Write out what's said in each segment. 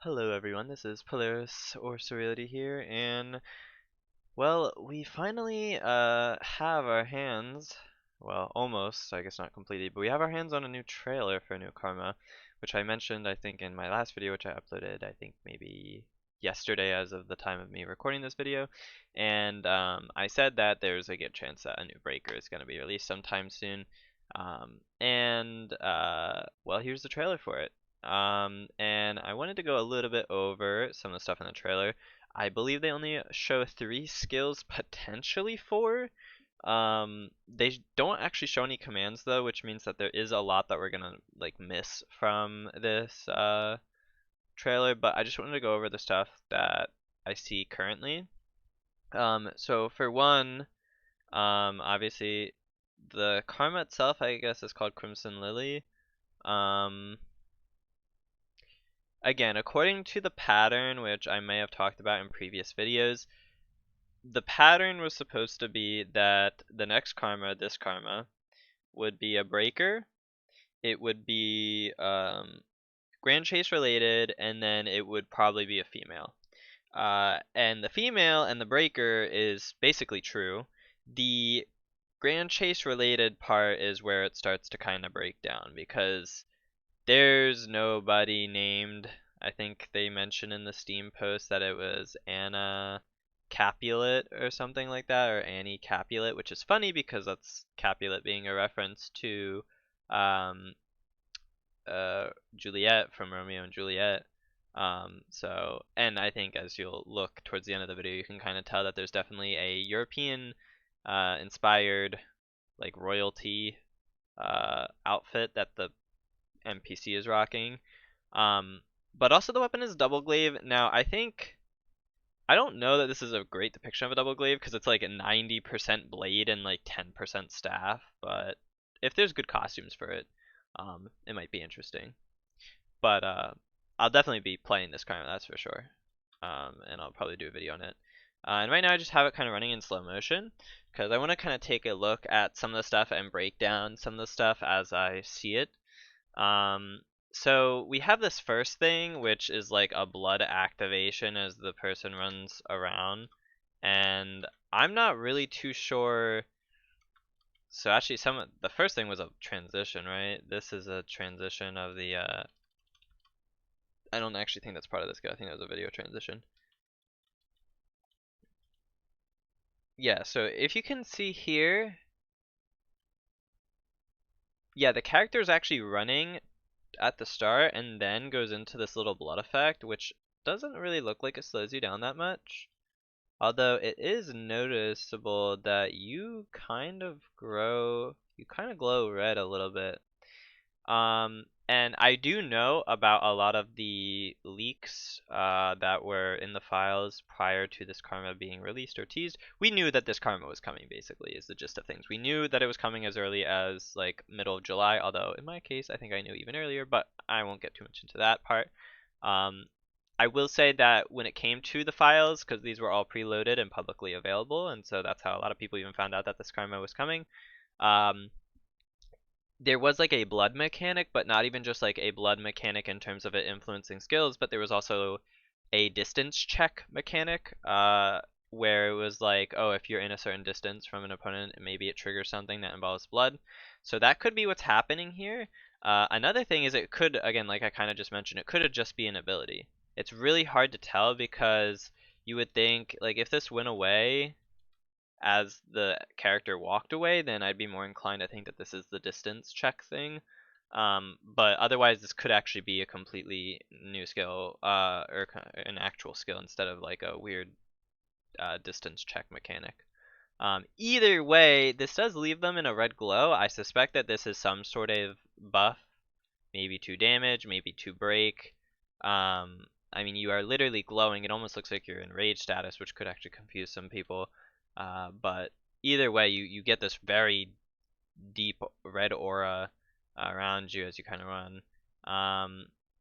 Hello everyone, this is Polaris or Surreality here, and well, we finally have our hands, well, almost, I guess not completely, but we have our hands on a new trailer for New Karma, which I mentioned, I think, in my last video, which I uploaded, I think, maybe yesterday as of the time of me recording this video, and I said that there's a good chance that a new breaker is going to be released sometime soon, well, here's the trailer for it. And I wanted to go a little bit over some of the stuff in the trailer. I believe they only show 3 skills, potentially 4. They don't actually show any commands though, which means that there is a lot that we're gonna like miss from this trailer. But I just wanted to go over the stuff that I see currently. So for one, obviously the karma itself, I guess, is called Crimson Lily. Um, Again, according to the pattern, which I may have talked about in previous videos, the pattern was supposed to be that the next karma, this karma, would be a breaker. It would be Grand Chase related, and then it would probably be a female. And the female and the breaker is basically true. The Grand Chase related part is where it starts to kind of break down because there's nobody named. I think they mentioned in the Steam post that it was Anna Capulet or something like that, or Annie Capulet, which is funny because that's Capulet being a reference to um, Juliet from Romeo and Juliet. And I think as you'll look towards the end of the video, you can kind of tell that there's definitely a European inspired, like royalty outfit that the NPC is rocking. But also the weapon is double glaive. Now I don't know that this is a great depiction of a double glaive because it's like a 90% blade and like 10% staff. But if there's good costumes for it, it might be interesting. But I'll definitely be playing this card, that's for sure. And I'll probably do a video on it. And right now I just have it kind of running in slow motion because I want to kind of take a look at some of the stuff and break down some of the stuff as I see it. Um, so we have this first thing, which is like a blood activation as the person runs around, and I'm not really too sure. So actually, the first thing was a transition, right? This is a transition of the. I don't actually think that's part of this skill. I think that was a video transition. Yeah. So if you can see here, yeah, the character is actually running at the start and then goes into this little blood effect, which doesn't really look like it slows you down that much. Although it is noticeable that you kind of glow red a little bit. And I do know about a lot of the leaks that were in the files prior to this karma being released or teased. We knew that this karma was coming, basically, is the gist of things. We knew that it was coming as early as like middle of July, although in my case, I think I knew even earlier, but I won't get too much into that part. Um, I will say that when it came to the files, because these were all preloaded and publicly available, and so that's how a lot of people even found out that this karma was coming. Um, there was like a blood mechanic, but not even just like a blood mechanic in terms of it influencing skills, but there was also a distance check mechanic, where it was like, oh, if you're in a certain distance from an opponent, maybe it triggers something that involves blood. So that could be what's happening here. Another thing is it could, again, like I kind of just mentioned, it could just be an ability. It's really hard to tell because you would think, like, if this went away, as the character walked away, then I'd be more inclined to think that this is the distance check thing. But otherwise, this could actually be a completely new skill, or an actual skill instead of like a weird distance check mechanic. Either way, this does leave them in a red glow. I suspect that this is some sort of buff, maybe 2 damage, maybe 2 break. I mean, you are literally glowing. It almost looks like you're in rage status, which could actually confuse some people. But either way, you get this very deep red aura around you as you kind of run.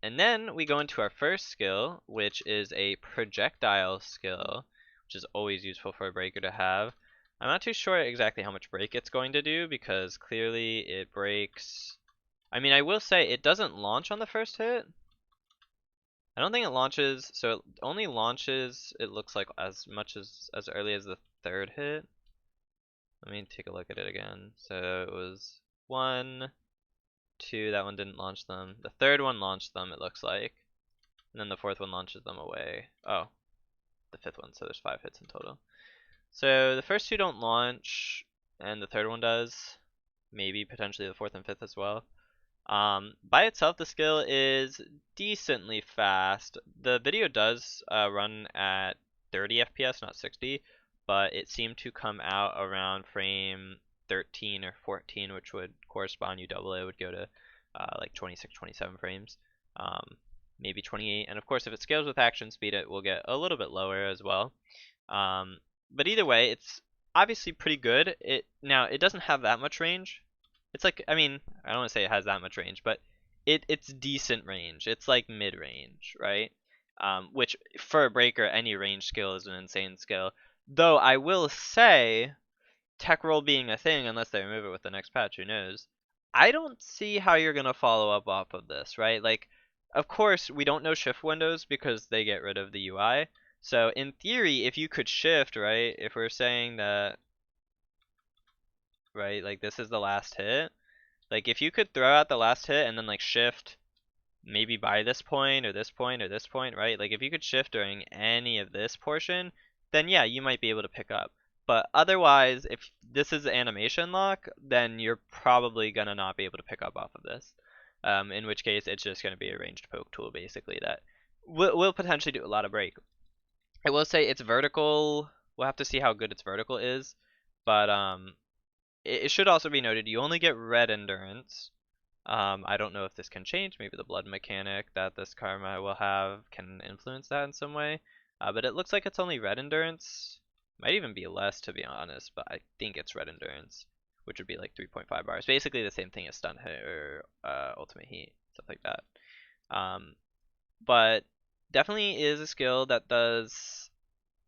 And then we go into our first skill, which is a projectile skill, which is always useful for a breaker to have. I'm not too sure exactly how much break it's going to do because clearly it breaks. I mean, I will say it doesn't launch on the first hit. I don't think it launches, so it only launches, it looks like, as much as early as the third hit. Let me take a look at it again. So it was 1, 2, that one didn't launch them. The third one launched them, it looks like. And then the fourth one launches them away. Oh, the fifth one, so there's 5 hits in total. So the first two don't launch, and the third one does. Maybe potentially the fourth and fifth as well. By itself, the skill is decently fast. The video does run at 30 FPS, not 60, but it seemed to come out around frame 13 or 14, which would correspond, you double it, would go to like 26, 27 frames, maybe 28. And of course, if it scales with action speed, it will get a little bit lower as well. But either way, it's obviously pretty good. Now it doesn't have that much range. It's like, I mean, I don't want to say it has that much range, but it's decent range. It's like mid range, right? Which for a breaker, any range skill is an insane skill. Though I will say, tech roll being a thing, unless they remove it with the next patch, who knows? I don't see how you're gonna follow up off of this, right? Like, of course, we don't know shift windows because they get rid of the UI. So in theory, if you could shift, right? If we're saying that, right, like this is the last hit, like if you could throw out the last hit and then like shift maybe by this point or this point or this point, right? Like if you could shift during any of this portion, then yeah, you might be able to pick up. But otherwise, if this is animation lock, then you're probably gonna not be able to pick up off of this. In which case, it's just gonna be a ranged poke tool basically that will potentially do a lot of break. I will say its vertical. We'll have to see how good its vertical is, but it should also be noted you only get red endurance. I don't know if this can change. Maybe the blood mechanic that this karma will have can influence that in some way. But it looks like it's only red endurance. Might even be less to be honest, but I think it's red endurance, which would be like 3.5 bars. Basically the same thing as stun hit or ultimate heat, stuff like that. But definitely is a skill that does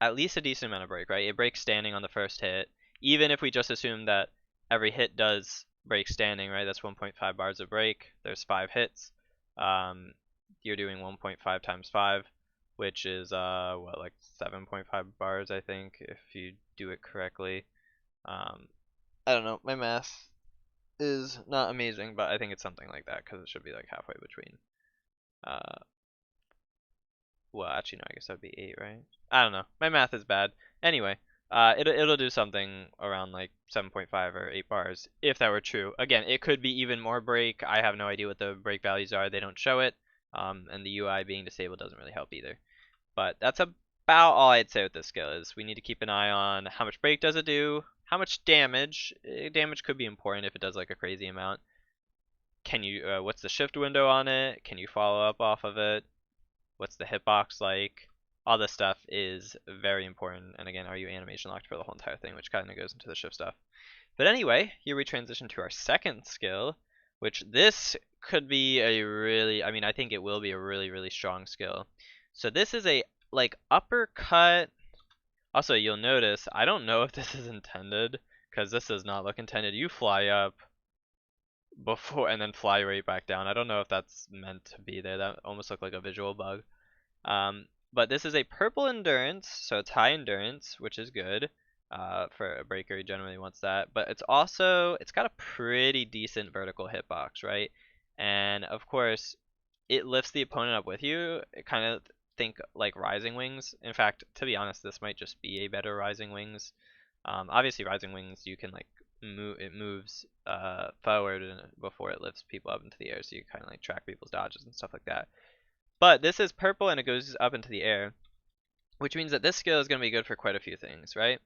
at least a decent amount of break, right? It breaks standing on the first hit, even if we just assume that every hit does break standing, right? That's 1.5 bars of break. There's 5 hits. Um, you're doing 1.5 times 5, which is what, like 7.5 bars, I think, if you do it correctly. I don't know. My math is not amazing, but I think it's something like that because it should be like halfway between. Uh, well, actually, no, I guess that would be 8, right? I don't know. My math is bad. Anyway, it'll do something around like 7.5 or 8 bars if that were true. Again, it could be even more break. I have no idea what the break values are. They don't show it. And the UI being disabled doesn't really help either. But that's about all I'd say with this skill is we need to keep an eye on how much break does it do, how much damage. Damage could be important if it does like a crazy amount. Can you, what's the shift window on it? Can you follow up off of it? What's the hitbox like? All this stuff is very important. And again, are you animation locked for the whole entire thing, which kind of goes into the shift stuff. But anyway, here we transition to our second skill, which this could be a really, I mean, I think it will be a really, really strong skill. So this is a like uppercut. Also, you'll notice, I don't know if this is intended, because this does not look intended. You fly up before and then fly right back down. I don't know if that's meant to be there. That almost looked like a visual bug. But this is a purple endurance, so it's high endurance, which is good. For a breaker, he generally wants that. But it's also, it's got a pretty decent vertical hitbox, right? And of course, it lifts the opponent up with you. It kind of think like Rising Wings. In fact, to be honest, this might just be a better Rising Wings. Obviously, Rising Wings, you can like move, it moves forward before it lifts people up into the air, so you kind of like track people's dodges and stuff like that. But this is purple and it goes up into the air, which means that this skill is going to be good for quite a few things, right?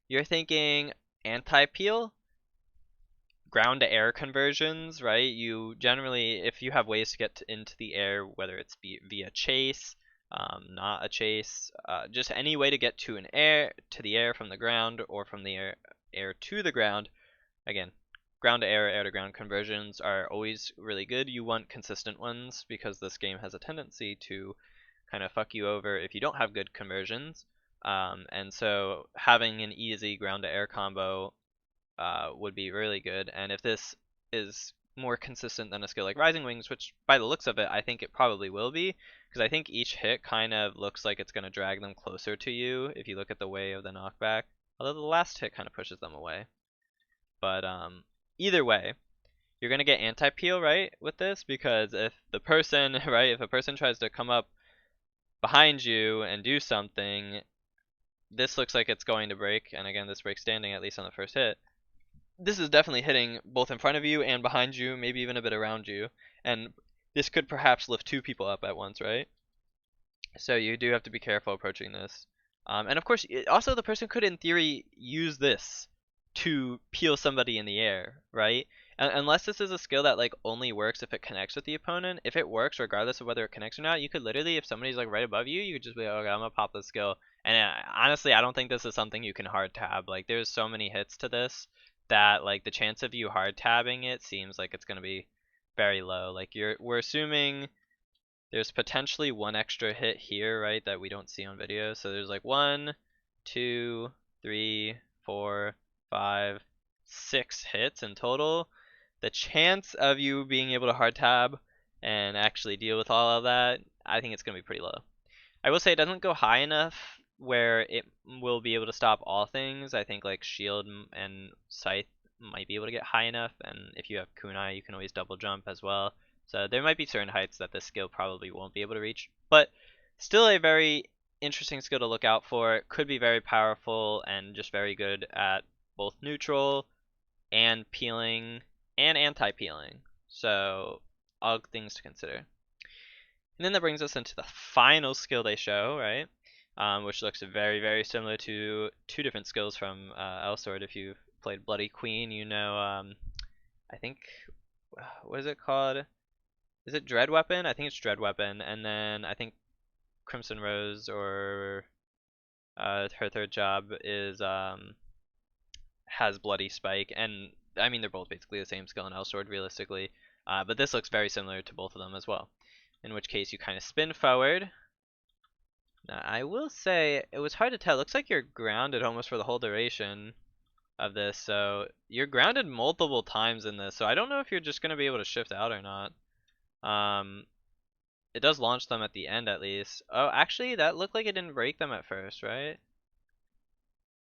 You're thinking anti-peel, ground to air conversions, right? You generally, if you have ways to get into the air, whether it's via chase, not a chase, just any way to get to the air from the ground or from the air to the ground. Again, ground to air, air to ground conversions are always really good. You want consistent ones because this game has a tendency to kind of fuck you over if you don't have good conversions. And so having an easy ground to air combo would be really good. And if this is more consistent than a skill like Rising Wings, which by the looks of it, I think it probably will be, because I think each hit kind of looks like it's going to drag them closer to you if you look at the way of the knockback, although the last hit kind of pushes them away. But either way, you're going to get anti-peel, right, with this, because if the person, right, if a person tries to come up behind you and do something, this looks like it's going to break, and again, this breaks standing, at least on the first hit. This is definitely hitting both in front of you and behind you, maybe even a bit around you, and this could perhaps lift two people up at once, right? So you do have to be careful approaching this. And of course, also the person could, in theory, use this to peel somebody in the air, right? Unless this is a skill that like only works if it connects with the opponent. If it works, regardless of whether it connects or not, you could literally, if somebody's like right above you, you could just be like, okay, I'm gonna pop this skill. And honestly, I don't think this is something you can hard tab. Like, there's so many hits to this that like the chance of you hard tabbing it seems like it's gonna be very low. Like we're assuming there's potentially one extra hit here, right, that we don't see on video. So there's like 1, 2, 3, 4, 5, 6 hits in total. The chance of you being able to hard tab and actually deal with all of that, I think it's going to be pretty low. I will say it doesn't go high enough where it will be able to stop all things. I think like shield and scythe might be able to get high enough, and if you have kunai, you can always double jump as well. So there might be certain heights that this skill probably won't be able to reach, but still a very interesting skill to look out for. It could be very powerful and just very good at both neutral and peeling and anti-peeling. So all things to consider. And then that brings us into the final skill they show, right? Which looks very, very similar to two different skills from Elsword. If you've played Bloody Queen, you know, I think, what is it called? Is it Dread Weapon? I think it's Dread Weapon. And then I think Crimson Rose, or her third job is has Bloody Spike. And I mean, they're both basically the same skill in Elsword, realistically. But this looks very similar to both of them as well. In which case you kind of spin forward. Now, I will say it was hard to tell. It looks like you're grounded almost for the whole duration of this. So you're grounded multiple times in this. So I don't know if you're just going to be able to shift out or not. It does launch them at the end at least. Oh, actually, that looked like it didn't break them at first, right?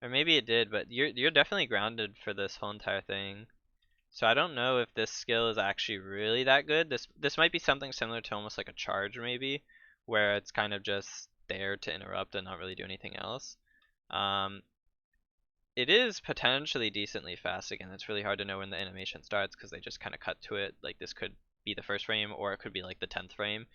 Or maybe it did, but you're definitely grounded for this whole entire thing. So I don't know if this skill is actually really that good. This might be something similar to almost like a charge maybe, where it's kind of just there to interrupt and not really do anything else. Um, it is potentially decently fast. Again, it's really hard to know when the animation starts because they just kind of cut to it. Like this could be the first frame or it could be like the 10th frame.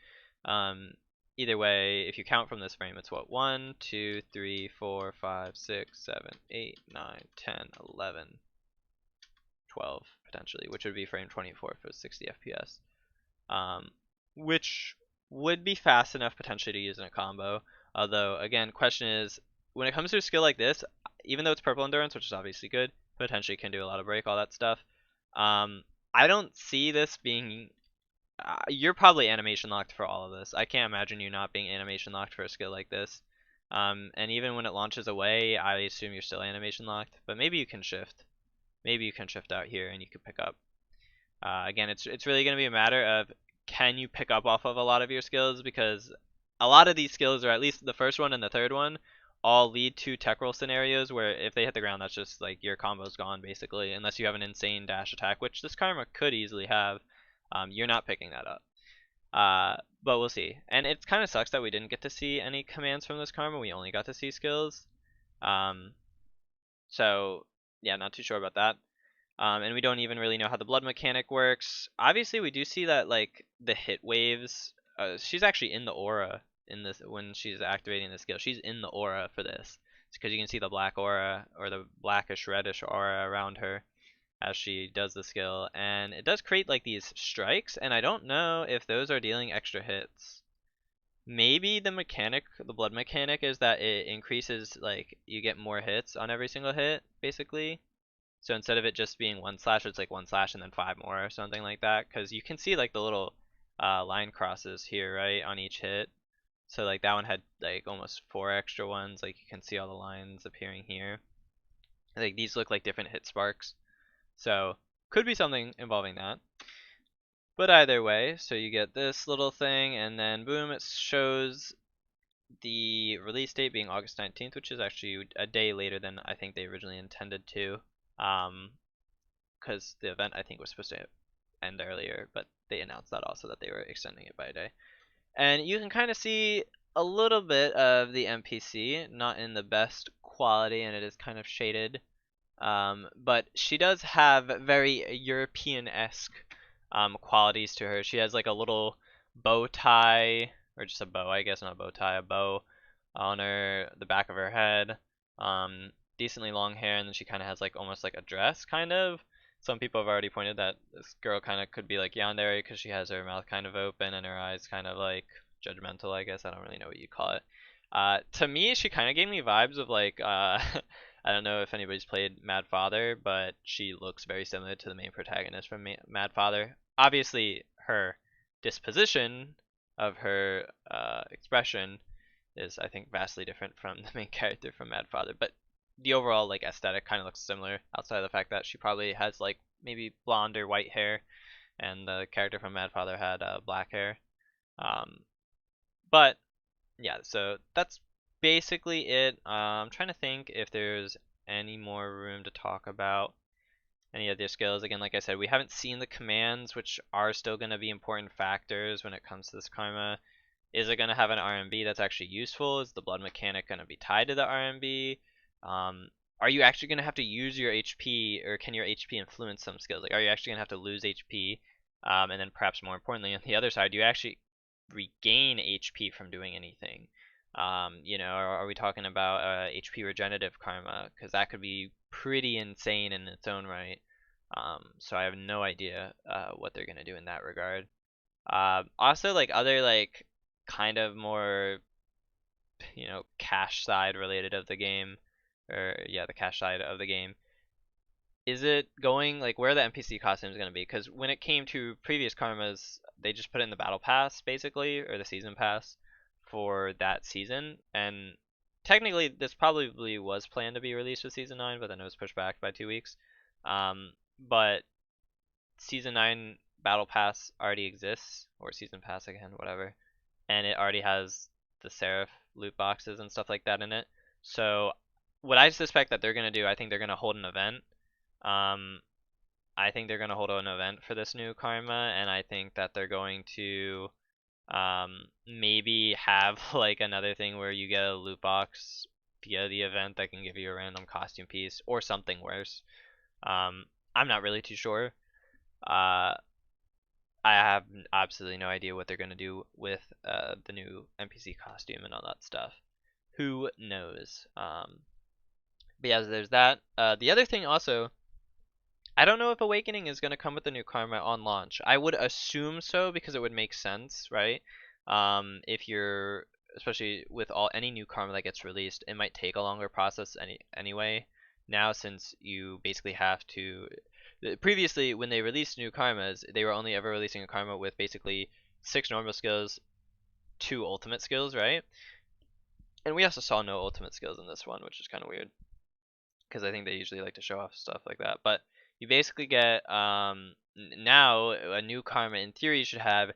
Um, Either way, if you count from this frame, it's what, 1, 2, 3, 4, 5, 6, 7, 8, 9, 10, 11, 12 potentially, which would be frame 24 for 60 FPS. Which would be fast enough potentially to use in a combo. Although, again, question is, when it comes to a skill like this, even though it's purple endurance, which is obviously good, potentially can do a lot of break, all that stuff. I don't see this being. You're probably animation locked for all of this. I can't imagine you not being animation locked for a skill like this. And even when it launches away, I assume you're still animation locked. But maybe you can shift. Maybe you can shift out here and you can pick up. Again, it's really going to be a matter of can you pick up off of a lot of your skills, because a lot of these skills, or at least the first one and the third one, all lead to tech roll scenarios where if they hit the ground, that's just like your combo's gone basically, unless you have an insane dash attack, which this Karma could easily have. You're not picking that up. But we'll see. And it kind of sucks that we didn't get to see any commands from this Karma. We only got to see skills. So yeah, not too sure about that. And we don't even really know how the blood mechanic works. Obviously, we do see that like the hit waves. She's actually in the aura in this when she's activating the skill. She's in the aura for this. It's because you can see the black aura or the blackish reddish aura around her as she does the skill, and it does create like these strikes. And I don't know if those are dealing extra hits. Maybe the mechanic, the blood mechanic, is that it increases like you get more hits on every single hit, basically. So instead of it just being one slash, it's like one slash and then 5 more or something like that. Because you can see like the little line crosses here, right, on each hit. So like that one had like almost 4 extra ones. Like you can see all the lines appearing here. Like these look like different hit sparks. So could be something involving that. But either way, so you get this little thing, and then boom, it shows the release date being August 19th, which is actually a day later than I think they originally intended to. Um, because the event I think was supposed to end earlier, but they announced that also that they were extending it by a day. And you can kind of see a little bit of the NPC, not in the best quality, and it is kind of shaded. But she does have very European-esque qualities to her. She has like a little bow tie, or just a bow, I guess, not a bow tie, a bow on the back of her head. Decently long hair, and then she kind of has like almost like a dress, kind of. Some people have already pointed that this girl kind of could be like yandere because she has her mouth kind of open and her eyes kind of like judgmental, I guess. I don't really know what you call it. To me, she kind of gave me vibes of like I don't know if anybody's played Mad Father, but she looks very similar to the main protagonist from Mad Father. Obviously, her disposition of her expression is, I think, vastly different from the main character from Mad Father, but the overall like aesthetic kind of looks similar outside of the fact that she probably has like maybe blonde or white hair, and the character from Mad Father had black hair. Um, but yeah, so that's basically it. I'm trying to think if there's any more room to talk about any of their skills. Again, like I said, we haven't seen the commands, which are still going to be important factors when it comes to this karma. Is it going to have an RMB that's actually useful? Is the blood mechanic going to be tied to the RMB? Um, are you actually going to have to use your HP, or can your HP influence some skills? Like, are you actually going to have to lose HP? And then perhaps more importantly, on the other side, do you actually regain HP from doing anything? Are we talking about HP regenerative karma? Because that could be pretty insane in its own right. So I have no idea what they're gonna do in that regard. Also, like other like kind of more cash side related of the game, or yeah, the cash side of the game. Is it going like where are the NPC costumes going to be? Because when it came to previous karmas, they just put it in the battle pass basically, or the season pass for that season. And technically, this probably was planned to be released with season 9, but then it was pushed back by 2 weeks. But season 9 battle pass already exists, or season pass again, whatever, and it already has the Seraph loot boxes and stuff like that in it. So what I suspect that they're gonna do, I think they're gonna hold an event. Um, I think they're gonna hold an event for this new karma, and I think that they're going to maybe have like another thing where you get a loot box via the event that can give you a random costume piece or something worse. I'm not really too sure. Uh, I have absolutely no idea what they're gonna do with the new NPC costume and all that stuff. Who knows? But yeah, there's that. The other thing also, I don't know if Awakening is gonna come with the new karma on launch. I would assume so because it would make sense, right? If you're especially with any new karma that gets released, it might take a longer process anyway. Now, since you basically have to previously when they released new karmas, they were only ever releasing a karma with basically 6 normal skills, 2 ultimate skills, right? And we also saw no ultimate skills in this one, which is kind of weird because I think they usually like to show off stuff like that. But you basically get now a new karma in theory should have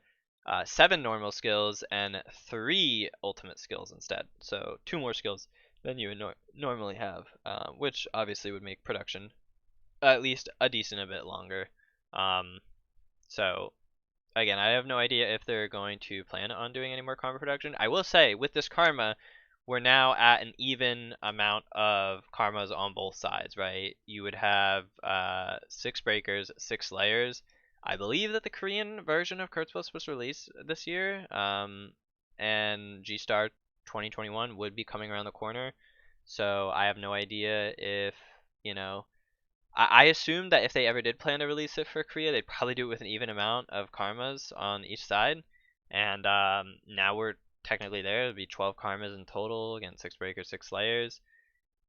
7 normal skills and 3 ultimate skills instead. So 2 more skills than you would normally have, which obviously would make production at least a decent a bit longer. Um, so again, I have no idea if they're going to plan on doing any more karma production. I will say with this karma, we're now at an even amount of karmas on both sides, right? You would have 6 breakers, 6 slayers. I believe that the Korean version of Kurtzpel was released this year, and G Star 2021 would be coming around the corner. So I have no idea if you know I assumed that if they ever did plan to release it for Korea, they'd probably do it with an even amount of karmas on each side. And now we're technically there. It'd be 12 karmas in total against 6 breakers, 6 slayers.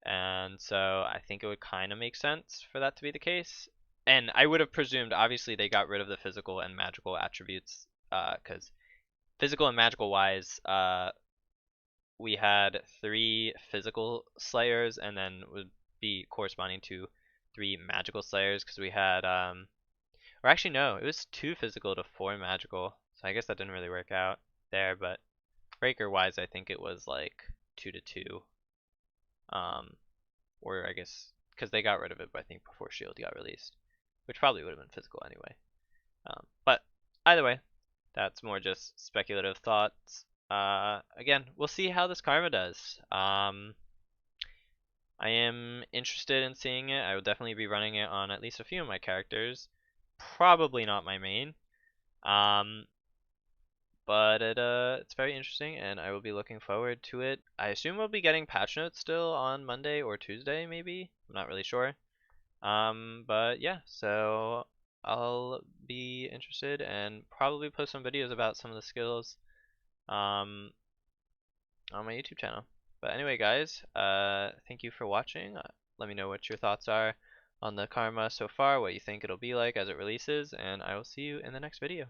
And so I think it would kind of make sense for that to be the case. And I would have presumed, obviously, they got rid of the physical and magical attributes. Because physical and magical wise, we had 3 physical slayers, and then would be corresponding to 3 magical slayers because we had Or actually, no, it was 2 physical to 4 magical. So I guess that didn't really work out there, but breaker wise, I think it was like 2 to 2. Um, or I guess because they got rid of it, I think before shield got released, which probably would have been physical anyway. But either way, that's more just speculative thoughts. Again, we'll see how this karma does. I am interested in seeing it. I will definitely be running it on at least a few of my characters. Probably not my main. Um, but it's very interesting, and I will be looking forward to it. I assume we'll be getting patch notes still on Monday or Tuesday, maybe. I'm not really sure. But yeah, so I'll be interested and probably post some videos about some of the skills um, on my YouTube channel. But anyway, guys, thank you for watching. Let me know what your thoughts are on the karma so far, what you think it'll be like as it releases, and I will see you in the next video.